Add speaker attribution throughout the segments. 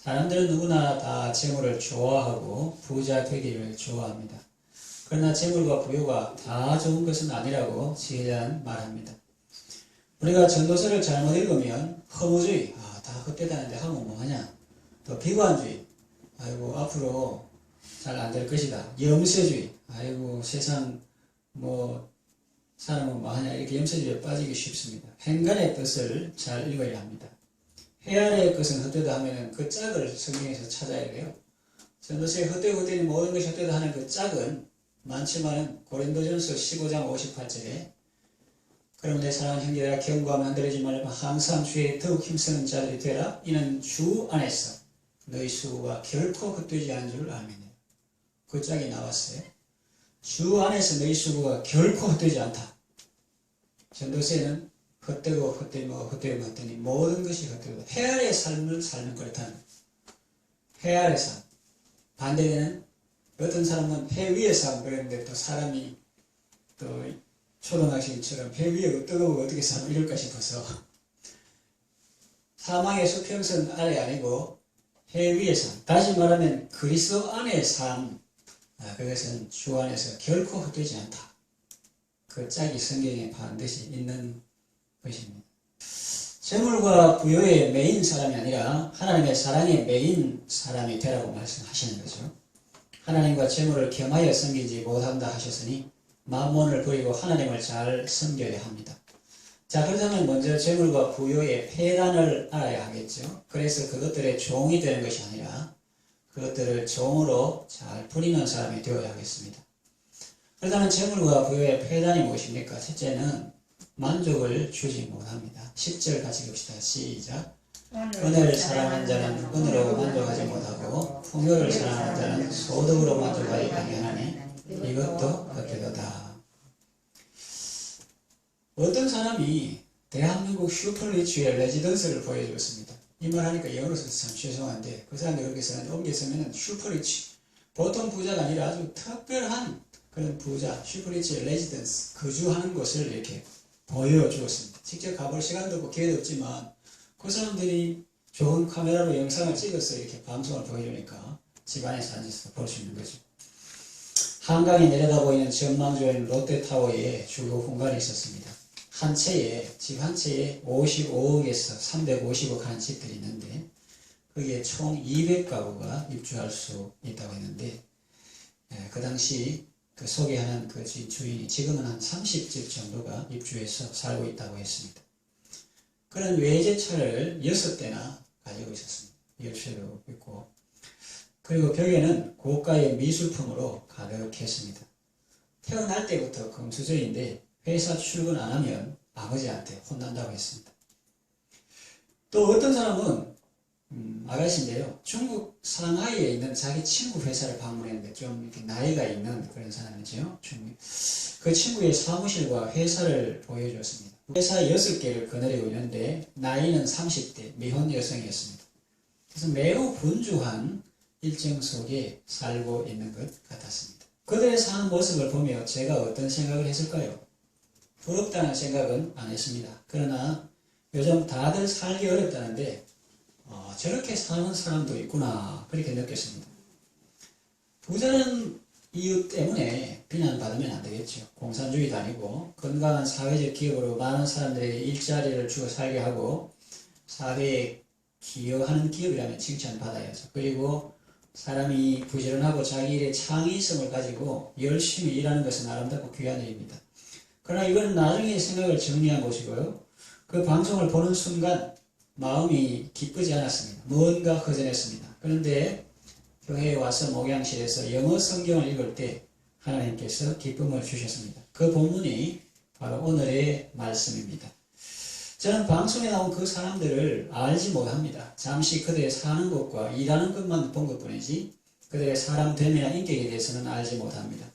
Speaker 1: 사람들은 누구나 다 재물을 좋아하고 부자 되기를 좋아합니다. 그러나 재물과 부유가 다 좋은 것은 아니라고 지혜자는 말합니다. 우리가 전도서를 잘못 읽으면 허무주의, 다 헛되다는데 하면 뭐하냐, 또 비관주의, 아이고 앞으로 잘 안 될 것이다, 염세주의, 아이고 세상 뭐 사람은 뭐하냐, 이렇게 염세주의에 빠지기 쉽습니다. 행간의 뜻을 잘 읽어야 합니다. 해 아래의 것은 헛되다 하면 그 짝을 성경에서 찾아야 돼요. 전도서에 헛되고 헛되니 모든 것이 헛되다 하는 그 짝은 많지만은 고린도전서 15장 58절에 그럼 내 사랑하는 형제들아 경고하면 흔들리지 말고 항상 주에 더욱 힘쓰는 자들이 되라. 이는 주 안에서 너희 수고가 결코 헛되지 않은 줄 알면요. 그 짝이 나왔어요. 주 안에서 너희 수고가 결코 헛되지 않다. 전도서에는 헛되고 헛되니 모든 것이 헛되고 해 아래의 삶을 살면 그렇다는 해 아래 삶. 반대되는 어떤 사람은 해 위의 삶 그랬는데 또 사람이 또 초등학생처럼 해 위에 뜨거워 어떻게 살면 이럴까 싶어서 사망의 수평선 아래 아니고 해 위의 삶. 다시 말하면 그리스도 안의 삶. 그것은 주 안에서 결코 헛되지 않다. 그 짝이 성경에 반드시 있는 것입니다. 재물과 부여의 메인 사람이 아니라 하나님의 사랑의 메인 사람이 되라고 말씀하시는 거죠. 하나님과 재물을 겸하여 섬기지 못한다 하셨으니 마몬을 버리고 하나님을 잘 섬겨야 합니다. 자, 그렇다면 먼저 재물과 부여의 폐단을 알아야 하겠죠. 그래서 그것들의 종이 되는 것이 아니라 그것들을 종으로 잘 부리는 사람이 되어야 하겠습니다. 그렇다면 재물과 부여의 폐단이 무엇입니까? 첫째는 만족을 주지 못합니다. 10절 같이 봅시다. 시작. 은혜를 사랑하는 자는 은으로 만족하지 못하고 풍요를 사랑하는 자는 소득으로 만족하기 당연하니 이것도 헛되도다. 어떤 사람이 대한민국 슈퍼리치의 레지던스를 보여줬습니다. 이 말 하니까 영어로 써서 참 죄송한데 그 사람이 그렇게 쓰는데 옮겨 쓰면 슈퍼리치, 보통 부자가 아니라 아주 특별한 그런 부자, 슈퍼리치 레지던스, 거주하는 곳을 이렇게 보여주었습니다. 직접 가볼 시간도 없고 기회도 없지만 그 사람들이 좋은 카메라로 영상을 찍어서 이렇게 방송을 보여주니까 집안에서 앉아서 볼 수 있는 거죠. 한강이 내려다 보이는 전망조인 롯데타워에 주거 공간이 있었습니다. 집 한 채에 55억에서 350억 하는 집들이 있는데 거기에 총 200가구가 입주할 수 있다고 했는데 그 당시 그 소개하는 그 주인이 지금은 한 30집 정도가 입주해서 살고 있다고 했습니다. 그런 외제차를 6대나 가지고 있었습니다. 열쇠도 있고 그리고 벽에는 고가의 미술품으로 가득했습니다. 태어날 때부터 금수저인데 회사 출근 안 하면 아버지한테 혼난다고 했습니다. 또 어떤 사람은 아가씨인데요. 중국 상하이에 있는 자기 친구 회사를 방문했는데 좀 이렇게 나이가 있는 그런 사람이죠. 그 친구의 사무실과 회사를 보여줬습니다. 회사 6개를 거느리고 있는데 나이는 30대 미혼 여성이었습니다. 그래서 매우 분주한 일정 속에 살고 있는 것 같았습니다. 그들의 사는 모습을 보며 제가 어떤 생각을 했을까요? 부럽다는 생각은 안 했습니다. 그러나 요즘 다들 살기 어렵다는데 저렇게 사는 사람도 있구나 그렇게 느꼈습니다. 부자는 이유 때문에 비난받으면 안 되겠죠. 공산주의도 아니고 건강한 사회적 기업으로 많은 사람들에게 일자리를 주고 살게 하고 사회에 기여하는 기업이라면 칭찬받아야죠. 그리고 사람이 부지런하고 자기 일에 창의성을 가지고 열심히 일하는 것은 아름답고 귀한 일입니다. 그러나 이건 나중에 생각을 정리한 것이고요. 그 방송을 보는 순간 마음이 기쁘지 않았습니다. 뭔가 허전했습니다. 그런데 교회에 와서 목양실에서 영어 성경을 읽을 때 하나님께서 기쁨을 주셨습니다. 그 본문이 바로 오늘의 말씀입니다. 저는 방송에 나온 그 사람들을 알지 못합니다. 잠시 그들의 사는 것과 일하는 것만 본 것뿐이지 그들의 사람 됨이나 인격에 대해서는 알지 못합니다.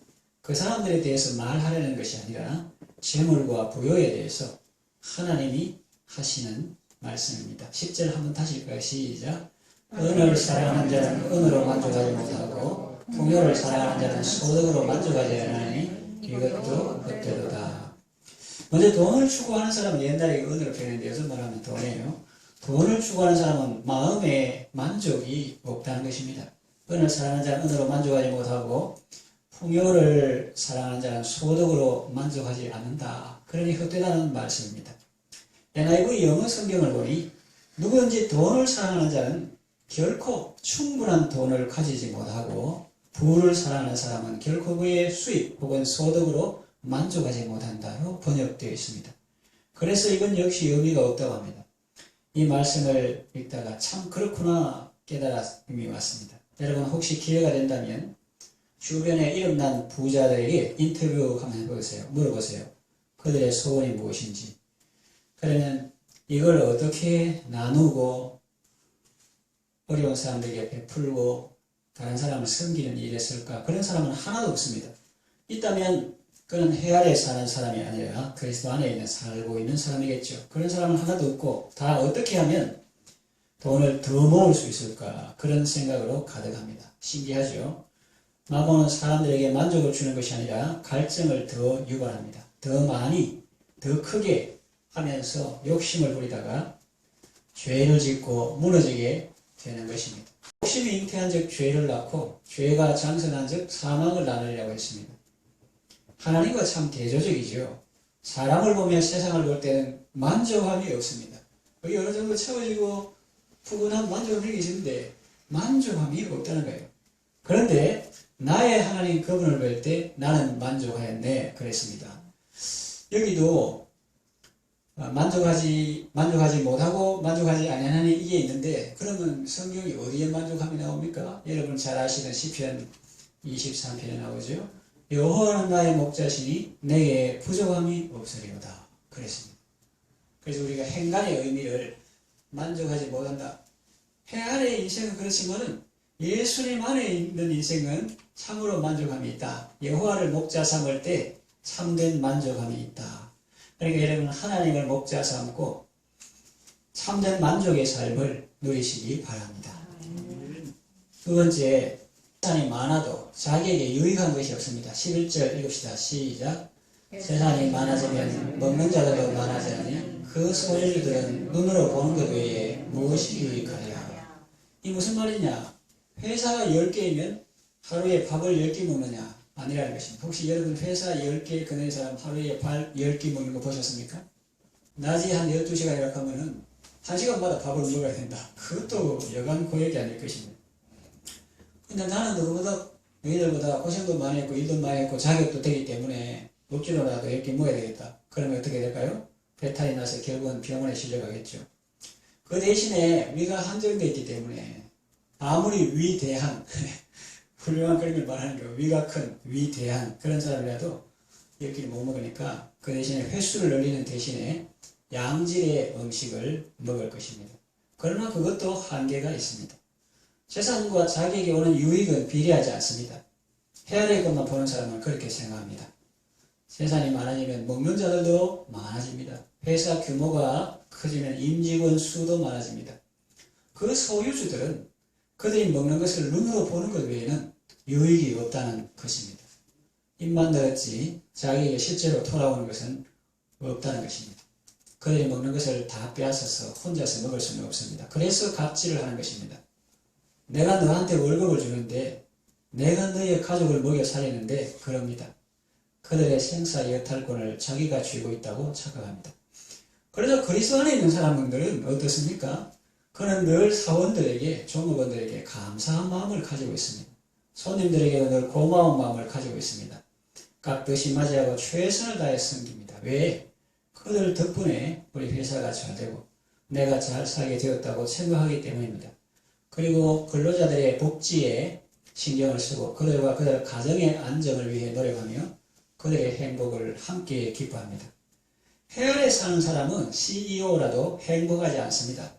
Speaker 1: 그 사람들에 대해서 말하려는 것이 아니라 재물과 부여에 대해서 하나님이 하시는 말씀입니다. 10절 한번 다시 읽을까요? 시작. 은을 사랑하는 자는 은으로 만족하지 못하고 풍요를 사랑하는 자는 소득으로 만족하지 않으니 이것도 헛되도다. 먼저 돈을 추구하는 사람은 옛날에 은으로 표현했는데 요즘 말하면 돈이에요. 돈을 추구하는 사람은 마음에 만족이 없다는 것입니다. 은을 사랑하는 자는 은으로 만족하지 못하고 풍요를 사랑하는 자는 소득으로 만족하지 않는다. 그러니 헛되다는 말씀입니다. NIV 영어 성경을 보니 누구든지 돈을 사랑하는 자는 결코 충분한 돈을 가지지 못하고 부를 사랑하는 사람은 결코 그의 수입 혹은 소득으로 만족하지 못한다로 번역되어 있습니다. 그래서 이건 역시 의미가 없다고 합니다. 이 말씀을 읽다가 참 그렇구나 깨달음이 왔습니다. 여러분 혹시 기회가 된다면 주변에 이름난 부자들에게 인터뷰 한번 해보세요. 물어보세요. 그들의 소원이 무엇인지. 그러면 이걸 어떻게 나누고 어려운 사람들에게 베풀고 다른 사람을 섬기는 일이 있을까? 그런 사람은 하나도 없습니다. 있다면 그는 해 아래 사는 사람이 아니라 그리스도 안에 있는 살고 있는 사람이겠죠. 그런 사람은 하나도 없고 다 어떻게 하면 돈을 더 모을 수 있을까? 그런 생각으로 가득합니다. 신기하죠? 마귀는 사람들에게 만족을 주는 것이 아니라 갈증을 더 유발합니다. 더 많이, 더 크게 하면서 욕심을 부리다가 죄를 짓고 무너지게 되는 것입니다. 욕심이 잉태한 즉 죄를 낳고 죄가 장성한 즉 사망을 낳으리라고 했습니다. 하나님과 참 대조적이죠. 사람을 보며 세상을 볼 때는 만족함이 없습니다. 거기 어느 정도 채워지고 푸근한 만족함이 있는데 만족함이 없다는 거예요. 그런데 나의 하나님 그분을 볼 때 나는 만족하였네 그랬습니다. 여기도 만족하지 못하고 만족하지 아니하는 이게 있는데 그러면 성경이 어디에 만족함이 나옵니까? 여러분 잘 아시는 시편 23편에 나오죠. 여호와는 나의 목자시니 내게 부족함이 없으리로다 그랬습니다. 그래서 우리가 행간의 의미를 만족하지 못한다. 해 아래의 인생은 그렇지만은 예수님 안에 있는 인생은 참으로 만족함이 있다. 여호와를 목자 삼을 때 참된 만족함이 있다. 그러니까 여러분 하나님을 목자 삼고 참된 만족의 삶을 누리시기 바랍니다. 두 번째, 세상이 많아도 자기에게 유익한 것이 없습니다. 11절 읽읍시다. 시작. 세상이 많아지면 먹는 자들도 많아지니 그 소유주들은 눈으로 보는 것 외에 무엇이 유익하랴. 이 무슨 말이냐? 회사가 10개이면 하루에 밥을 10개 먹느냐? 아니라는 것입니다. 혹시 여러분 회사 10개 거는 사람 하루에 밥 10개 먹는 거 보셨습니까? 낮에 한 12시간 이렇게 하면은 1시간마다 밥을 먹어야 된다. 그것도 여간 고역이 아닐 것입니다. 근데 나는 너희들보다 고생도 많이 했고 일도 많이 했고 자격도 되기 때문에 억지로라도 10개 먹어야 되겠다. 그러면 어떻게 될까요? 배탈이 나서 결국은 병원에 실려가겠죠. 그 대신에 위가 한정되어 있기 때문에 아무리 위대한 훌륭한 그림을 말하는 거 위가 큰 위대한 그런 사람이라도 10개를 못 먹으니까 그 대신에 횟수를 늘리는 대신에 양질의 음식을 먹을 것입니다. 그러나 그것도 한계가 있습니다. 세상과 자기에게 오는 유익은 비례하지 않습니다. 해아래 것만 보는 사람은 그렇게 생각합니다. 세상이 많아지면 먹는 자들도 많아집니다. 회사 규모가 커지면 임직원 수도 많아집니다. 그 소유주들은 그들이 먹는 것을 눈으로 보는 것 외에는 유익이 없다는 것입니다. 입만 늘었지 자기에게 실제로 돌아오는 것은 없다는 것입니다. 그들이 먹는 것을 다 빼앗아서 혼자서 먹을 수는 없습니다. 그래서 갑질을 하는 것입니다. 내가 너한테 월급을 주는데 내가 너의 가족을 먹여 살리는데 그럽니다. 그들의 생사 여탈권을 자기가 쥐고 있다고 착각합니다. 그래서 그리스도 안에 있는 사람들은 어떻습니까? 그는 늘 사원들에게 종업원들에게 감사한 마음을 가지고 있습니다. 손님들에게도 늘 고마운 마음을 가지고 있습니다. 깍듯이 맞이하고 최선을 다해 섬깁니다. 왜? 그들 덕분에 우리 회사가 잘 되고 내가 잘 살게 되었다고 생각하기 때문입니다. 그리고 근로자들의 복지에 신경을 쓰고 그들과 그들 가정의 안정을 위해 노력하며 그들의 행복을 함께 기뻐합니다. 해외에 사는 사람은 CEO라도 행복하지 않습니다.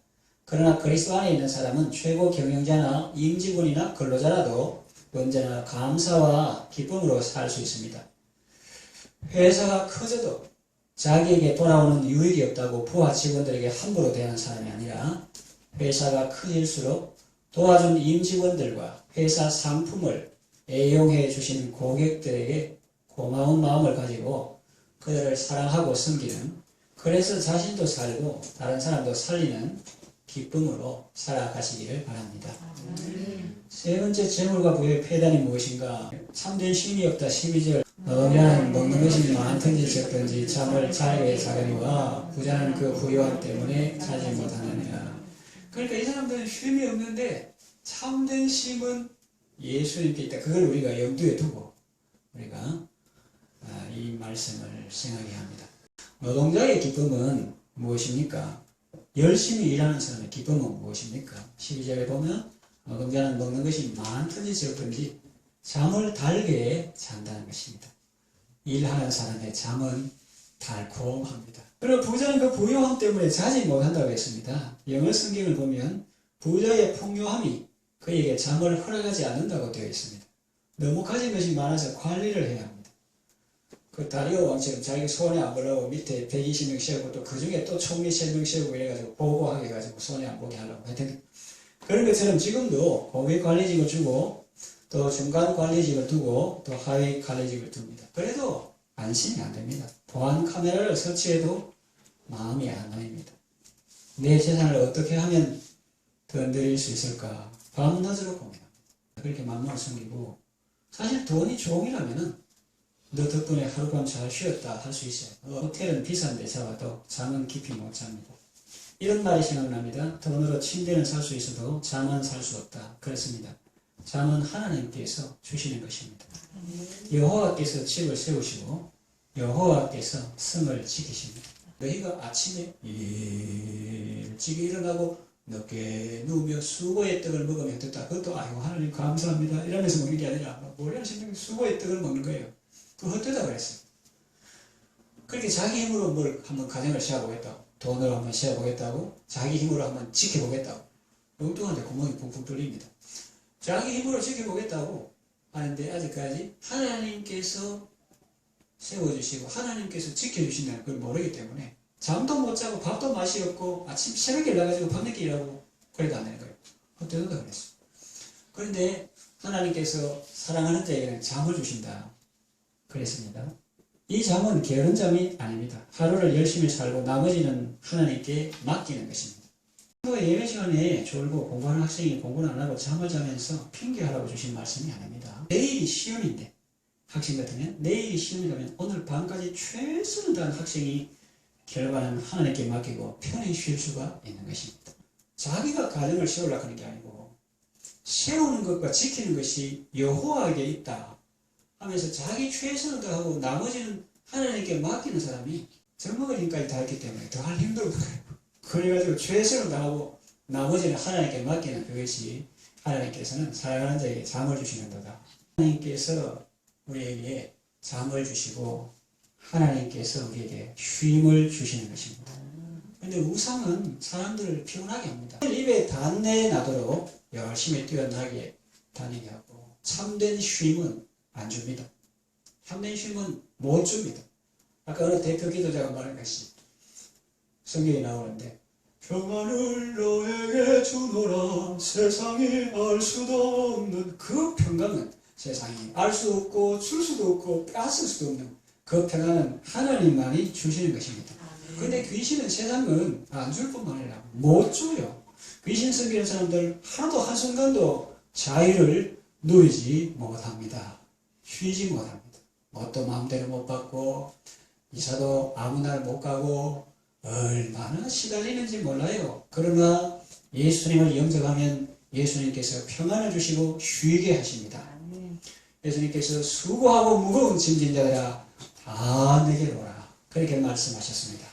Speaker 1: 그러나 그리스도 안에 있는 사람은 최고 경영자나 임직원이나 근로자라도 언제나 감사와 기쁨으로 살 수 있습니다. 회사가 커져도 자기에게 돌아오는 유익이 없다고 부하 직원들에게 함부로 대하는 사람이 아니라 회사가 커질수록 도와준 임직원들과 회사 상품을 애용해 주신 고객들에게 고마운 마음을 가지고 그들을 사랑하고 섬기는, 그래서 자신도 살고 다른 사람도 살리는 기쁨으로 살아가시기를 바랍니다. 세 번째 재물과 부의 폐단이 무엇인가? 참된 쉼이 없다. 12절 어면 먹는 것이 많든지 적든지 잠을 잘게 자거니와 부자는 그 부유함 때문에 자지 못하느니라. 그러니까 이 사람들은 쉼이 없는데 참된 쉼은 예수님께 있다. 그걸 우리가 염두에 두고 우리가 이 말씀을 생각해야 합니다. 노동자의 기쁨은 무엇입니까? 열심히 일하는 사람의 기쁨은 무엇입니까? 12절에 보면 노동자는 먹는 것이 많든지 적든지 잠을 달게 잔다는 것입니다. 일하는 사람의 잠은 달콤합니다. 그리고 부자는 그 부유함 때문에 자지 못한다고 했습니다. 영어 성경을 보면 부자의 풍요함이 그에게 잠을 허락하지 않는다고 되어 있습니다. 너무 가진 것이 많아서 관리를 해야 합니다. 그 다리오 왕처럼 자기 손에 안 보려고 밑에 120명 세우고 또 그 중에 또 총리 3명 세우고 이래가지고 보고하게 해가지고 손에 안 보게 하려고 하여튼 그런 것처럼 지금도 고위 관리직을 주고 또 중간 관리직을 두고 또 하위 관리직을 둡니다. 그래도 안심이 안 됩니다. 보안 카메라를 설치해도 마음이 안 놓입니다. 내 재산을 어떻게 하면 더 늘릴 수 있을까 밤낮으로 고민합니다. 그렇게 만만을 숨기고 사실 돈이 종이라면은 너 덕분에 하룻밤 잘 쉬었다 할 수 있어요. 호텔은 비싼데 잡아도 잠은 깊이 못 잡니다. 이런 말이 생각납니다. 돈으로 침대는 살 수 있어도 잠은 살 수 없다. 그렇습니다. 잠은 하나님께서 주시는 것입니다. 여호와께서 집을 세우시고 여호와께서 성을 지키십니다. 너희가 아침에 일찍 일어나고 늦게 누우며 수고의 떡을 먹으면 됐다. 그것도 아이고 하나님 감사합니다 이러면서 먹는 게 아니라 몰래 하시는 수고의 떡을 먹는 거예요. 그 헛되다 그랬어요. 그렇게 자기 힘으로 뭘 한번 가정을 세워보겠다고 돈을 한번 세워보겠다고 자기 힘으로 한번 지켜보겠다고 엉뚱한데 구멍이 붕붕 뚫립니다. 자기 힘으로 지켜보겠다고 하는데 아직까지 하나님께서 세워주시고 하나님께서 지켜주신다는 걸 모르기 때문에 잠도 못 자고 밥도 맛이 없고 아침 새벽에 나가지고 밤늦게 일하고 그래도 안 되는 거예요. 헛되다 그랬어요. 그런데 하나님께서 사랑하는 자에게는 잠을 주신다. 그랬습니다. 이 잠은 게으른 잠이 아닙니다. 하루를 열심히 살고 나머지는 하나님께 맡기는 것입니다. 예배 시간에 졸고 공부하는 학생이 공부를 안 하고 잠을 자면서 핑계하라고 주신 말씀이 아닙니다. 내일이 시험인데 학생 같으면 내일이 시험이라면 오늘 밤까지 최선을 다한 학생이 결과는 하나님께 맡기고 편히 쉴 수가 있는 것입니다. 자기가 가정을 세우려고 하는 게 아니고 세우는 것과 지키는 것이 여호와에게 있다 하면서 자기 최선을 다하고 나머지는 하나님께 맡기는 사람이 젊은이까지 다 했기 때문에 더 할 힘도 없는 거예요. 그래가지고 최선을 다하고 나머지는 하나님께 맡기는 그것이 하나님께서는 사랑하는 자에게 잠을 주시는 거다. 하나님께서 우리에게 잠을 주시고 하나님께서 우리에게 쉼을 주시는 것입니다. 그런데 우상은 사람들을 피곤하게 합니다. 입에 단내 나도록 열심히 뛰어나게 다니게 하고 참된 쉼은 안 줍니다. 참된 쉼은 못 줍니다. 아까 어느 대표 기도자가 말한 것이 성경에 나오는데 평안을 너에게 주노라 세상이 알 수도 없는 그 평강은 세상이 알 수 없고 줄 수도 없고 빼앗을 수도 없는 그 평안은 하나님만이 주시는 것입니다. 그런데 귀신은 세상은 안 줄 뿐만 아니라 못 줘요. 귀신 섬기는 사람들 하나도 한순간도 자유를 누리지 못합니다. 쉬지 못합니다. 뭣도 마음대로 못 받고 이사도 아무 날 못 가고 얼마나 시달리는지 몰라요. 그러나 예수님을 영접하면 예수님께서 평안을 주시고 쉬게 하십니다. 예수님께서 수고하고 무거운 짐진 자들아 다 내게로 오라 그렇게 말씀하셨습니다.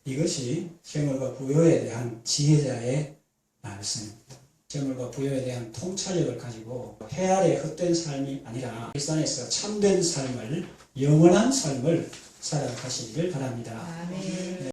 Speaker 1: 이것이 재물과 부요에 대한 지혜자의 말씀입니다. 재물과 부요에 대한 통찰력을 가지고 해 아래 헛된 삶이 아니라 일산에서 참된 삶을 영원한 삶을 살아가시기를 바랍니다. 아멘.